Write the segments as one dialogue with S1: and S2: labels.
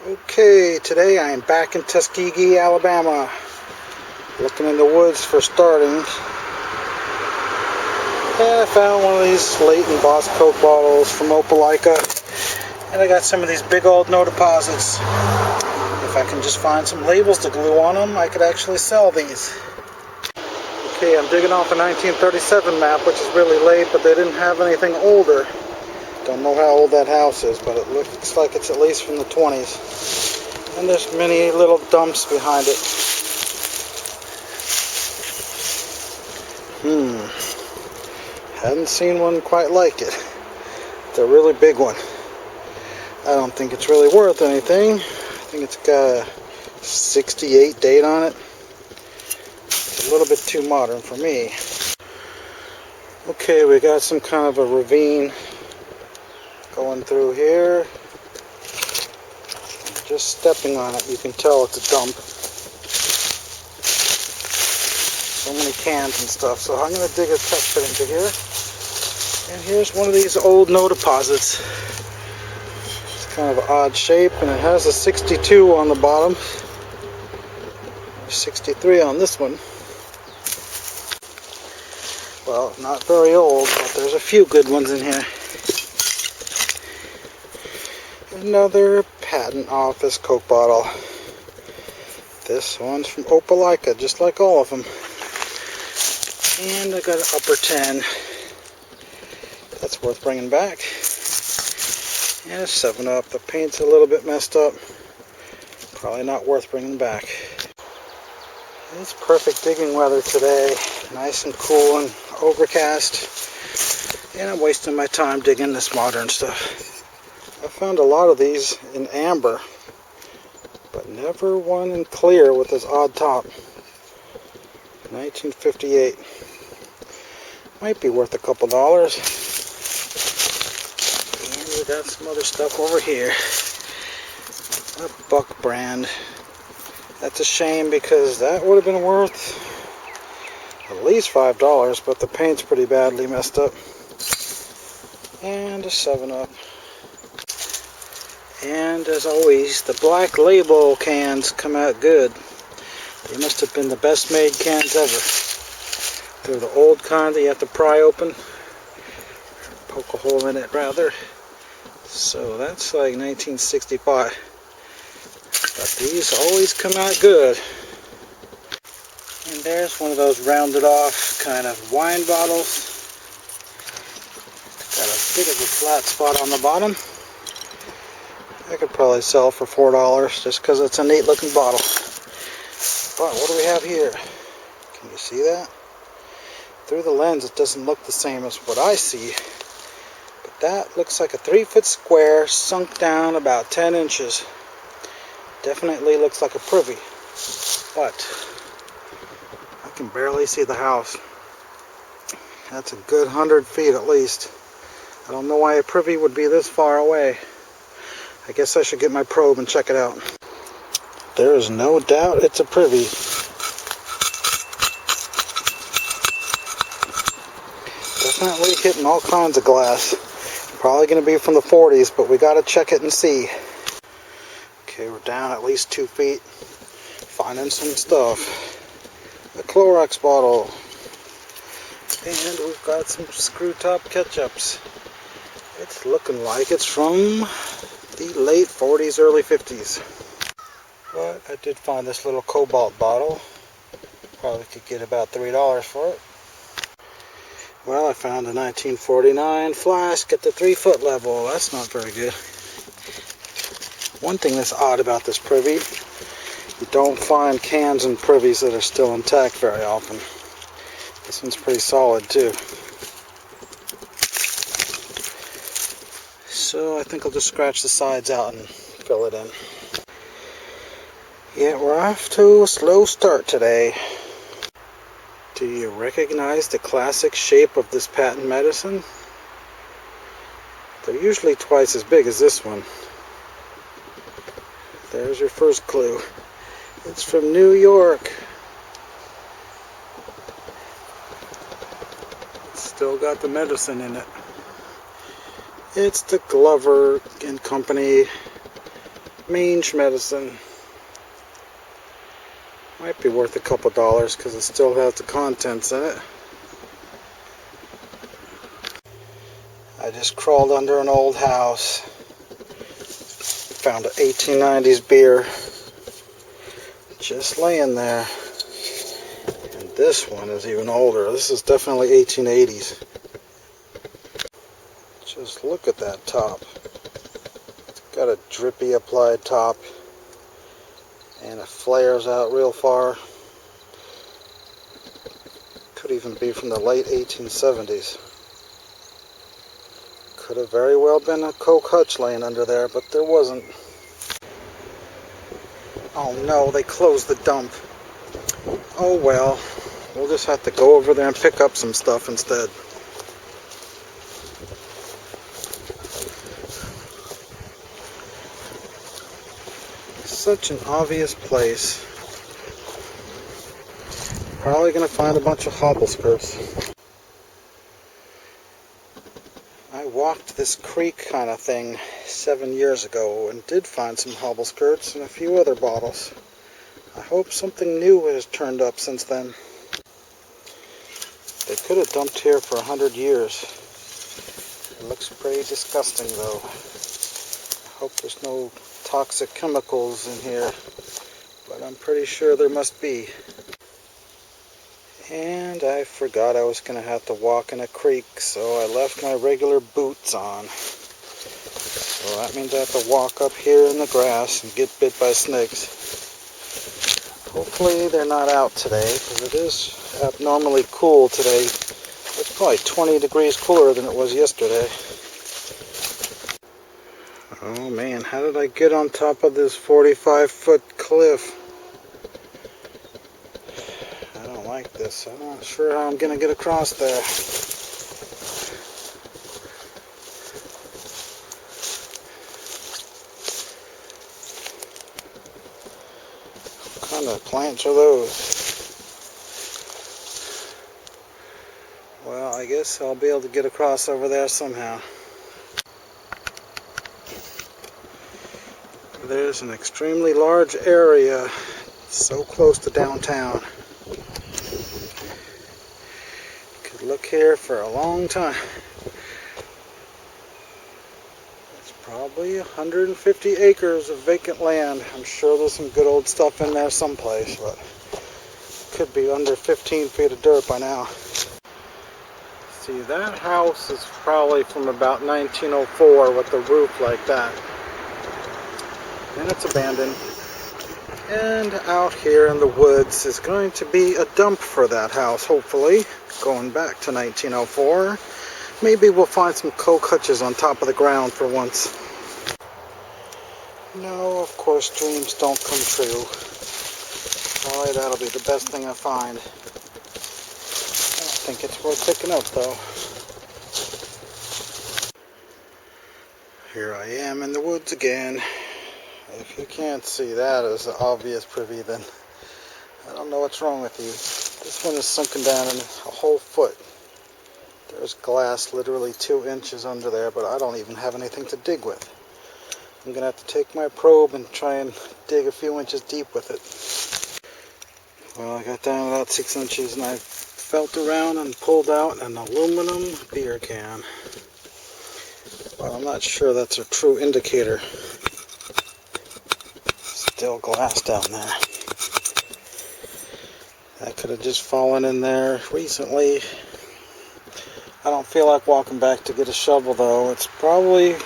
S1: Okay, today I am back in Tuskegee, Alabama, looking in the woods for startings. And I found one of these Leighton Boss Coke bottles from Opelika, and I got some of these big old no deposits. If I can just find some labels to glue on them, I could actually sell these. Okay, I'm digging off a 1937 map, which is really late, but they didn't have anything older. Don't know how old that house is, but it looks like it's at least from the 20s. And there's many little dumps behind it. Hadn't seen one quite like it. It's a really big one. I don't think it's really worth anything. I think it's got a 68 date on it. It's a little bit too modern for me. Okay, we got some kind of a ravine going through here. Just stepping on it, you can tell it's a dump. So many cans and stuff. So I'm going to dig a test pit into here. And here's one of these old no deposits. It's kind of an odd shape, and it has a 62 on the bottom. 63 on this one. Well, not very old, but there's a few good ones in here. Another patent office Coke bottle. This one's from Opelika, just like all of them. And I got an upper 10. That's worth bringing back. And a 7-Up. The paint's a little bit messed up. Probably not worth bringing back. It's perfect digging weather today. Nice and cool and overcast. And I'm wasting my time digging this modern stuff. I found a lot of these in amber, but never one in clear with this odd top. 1958. Might be worth a couple dollars. And we got some other stuff over here. A Buck brand. That's a shame because that would have been worth at least $5, but the paint's pretty badly messed up. And a 7-Up. And as always, the black label cans come out good. They must have been the best made cans ever. They're the old kind that you have to pry open. Poke a hole in it rather. So that's like 1965. But these always come out good. And there's one of those rounded off kind of wine bottles. Got a bit of a flat spot on the bottom. I could probably sell for $4 just because it's a neat looking bottle. But what do we have here? Can you see that? Through the lens it doesn't look the same as what I see. But that looks like a 3-foot square sunk down about 10 inches. Definitely looks like a privy. But I can barely see the house. That's a good 100 feet at least. I don't know why a privy would be this far away. I guess I should get my probe and check it out. There is no doubt it's a privy. Definitely hitting all kinds of glass. Probably going to be from the 40s, but we got to check it and see. Okay, we're down at least 2 feet. Finding some stuff. A Clorox bottle. And we've got some screw top ketchups. It's looking like it's from the late 40s, early 50s. But I did find this little cobalt bottle. Probably could get about $3 for it. Well, I found a 1949 flask at the 3-foot level. That's not very good. One thing that's odd about this privy, you don't find cans and privies that are still intact very often. This one's pretty solid too. So I think I'll just scratch the sides out and fill it in. Yeah, we're off to a slow start today. Do you recognize the classic shape of this patent medicine? They're usually twice as big as this one. There's your first clue. It's from New York. It's still got the medicine in it. It's the Glover and Company mange medicine. Might be worth a couple dollars because it still has the contents in it. I just crawled under an old house. Found an 1890s beer just laying there. And this one is even older. This is definitely 1880s. Just look at that top. It's got a drippy applied top. And it flares out real far. Could even be from the late 1870s. Could have very well been a coke hutch laying under there, but there wasn't. Oh no, they closed the dump. Oh well, we'll just have to go over there and pick up some stuff instead. Such an obvious place. Probably gonna find a bunch of hobble skirts. I walked this creek kind of thing 7 years ago and did find some hobble skirts and a few other bottles. I hope something new has turned up since then. They could have dumped here for 100 years. It looks pretty disgusting though. I hope there's no toxic chemicals in here, but I'm pretty sure there must be. And I forgot I was going to have to walk in a creek, so I left my regular boots on. So that means I have to walk up here in the grass and get bit by snakes. Hopefully they're not out today, because it is abnormally cool today. It's probably 20 degrees cooler than it was yesterday. Oh man, how did I get on top of this 45-foot cliff? I don't like this. I'm not sure how I'm going to get across there. What kind of plants are those? Well, I guess I'll be able to get across over there somehow. There's an extremely large area so close to downtown. Could look here for a long time. It's probably 150 acres of vacant land. I'm sure there's some good old stuff in there someplace, but it could be under 15 feet of dirt by now. See, that house is probably from about 1904 with the roof like that. And it's abandoned. And out here in the woods is going to be a dump for that house, hopefully. Going back to 1904. Maybe we'll find some coke hutches on top of the ground for once. No, of course, dreams don't come true. Boy, that'll be the best thing I find. I don't think it's worth picking up, though. Here I am in the woods again. If you can't see that as an obvious privy, then I don't know what's wrong with you. This one is sunken down in a whole foot. There's glass literally 2 inches under there, but I don't even have anything to dig with. I'm going to have to take my probe and try and dig a few inches deep with it. Well, I got down about 6 inches and I felt around and pulled out an aluminum beer can. Well, I'm not sure that's a true indicator. Still glass down there. That could have just fallen in there recently. I don't feel like walking back to get a shovel though. It's probably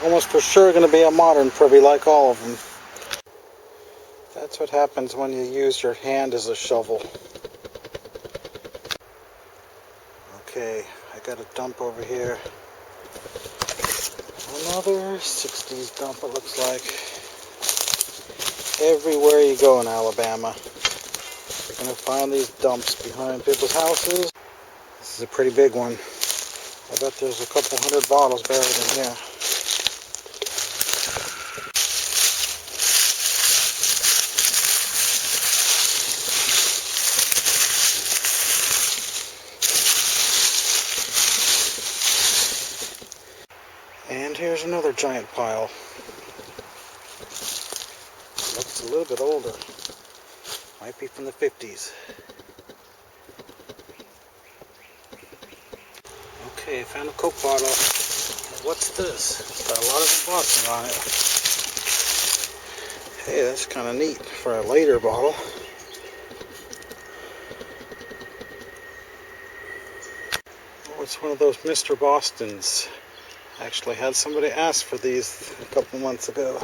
S1: almost for sure going to be a modern privy like all of them. That's what happens when you use your hand as a shovel. Okay, I got a dump over here. Another 60s dump it looks like. Everywhere you go in Alabama, you're going to find these dumps behind people's houses. This is a pretty big one. I bet there's a couple hundred bottles buried in here. And here's another giant pile. looks a little bit older. Might be from the 50s. Okay, found a Coke bottle. What's this? It's got a lot of embossing on it. Hey, that's kind of neat for a later bottle. Oh, it's one of those Mr. Bostons. I actually had somebody ask for these a couple months ago.